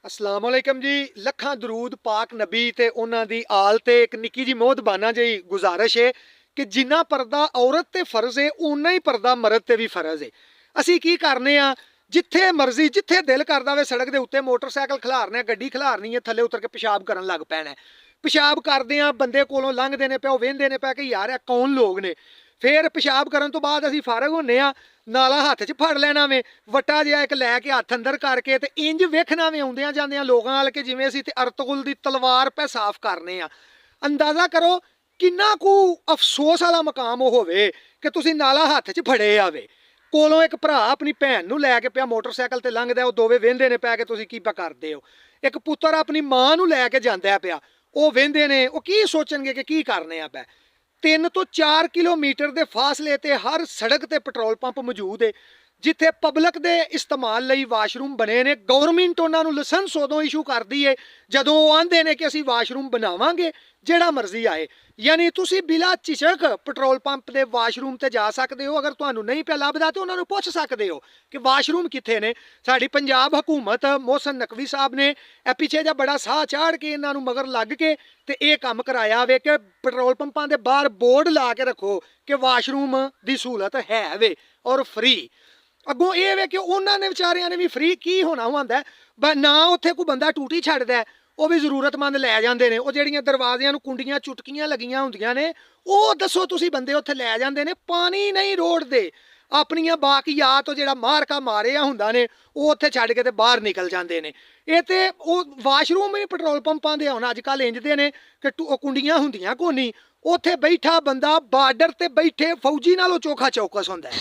अस्सलाम वालेकुम जी। लखां दरूद पाक नबी ते उन्हां दी आल ते एक निक्की जी मोहतबाना जी गुजारिश है कि जिन्ना पर्दा औरत ते फर्ज है उन्ना ही पर्दा मर्द ते भी फर्ज है। असी की करने आ, जिथे मर्जी जिथे दिल करदा वे सड़क दे उत्ते मोटरसाइकिल खिलारने, गड्डी खिलारनी है, थल्ले उतर के पेशाब करन लग पैना। पेशाब करदे आ बंदे कोलों लंघदे ने पे, वेंदे ने पे कि यार ये कौन लोग ने। फिर पेशाब करन तो बाद असी फारग होने आ, नाला हत्थ च फड़ लेना वे, वट्टा जिहा एक लैके हत्थ अंदर करके ते इंज वेखना वे आउंदियां जांदियां लोकां वाल के जिवें असीं ते अरतगुल दी तलवार पे साफ करने आ। अंदाजा करो किन्ना कू अफसोस वाला मकाम होवे कि तुसीं नाला हत्थ च फड़े आवे, कोलों एक भरा अपनी भैन नूं लैके पिया मोटरसाइकिल ते लंघदा, ओह दोवें वेंदे ने पै के तुसीं की करदे हो। एक पुत्तर अपनी मां नूं लैके जांदा पिया, ओह वेंदे ने, ओह की सोचणगे कि की करने आ पै। 3 तो 4 किलोमीटर के फासले ते हर सड़क ते पेट्रोल पंप मौजूद है, जिथे पब्लिक के इस्तेमाल लई वाशरूम बने ने। गवर्नमेंट उन्होंने लाइसेंस उदों इशू करती है जदों आंदे ने कि असीं वाशरूम बनावांगे जिहड़ा मर्जी आए। यानी तुसीं बिला झिझक पेट्रोल पंप के वाशरूम ते जा सकते हो। अगर तुहानूं नहीं पिया लभदा तो उन्होंने पुछ सकते हो कि वाशरूम कित्थे ने। साडी पंजाब हुकूमत मोहसिन नकवी साहब ने पिछे जा बड़ा साह चाड़ के इन्हों मगर लग के ते ये काम कराया वे कि पेट्रोल पंपां दे बाहर बोर्ड ला के रखो कि वाशरूम की सहूलत है वे और फ्री। अगों ये वे कि उन्होंने विचारियां ने भी फ्री की होना हुंदा ना, उत्थे कोई बंदा टूटी छड्डदा है, वो भी जरूरतमंद लै जांदे ने। वो जिहड़ियां दरवाज़ियां नूं कुंडियां चुटकियां लगियां हुंदियां ने, वो दसो तुसीं बंदे उत्थे लै जांदे ने, पानी नहीं रोड़दे। अपनियां बाकियात तो जिहड़ा मारका मारिया हुंदा ने वो उत्थे छड्ड के ते बाहर निकल जांदे ने। ये ते वो वाशरूम भी पेट्रोल पंपां दे हुण अजकल इंज दे ने कि कुंडियां हुंदियां कोनी, उत्थे बैठा बंदा बार्डर ते बैठे फौजी नालों चोखा चौकस हुंदा है।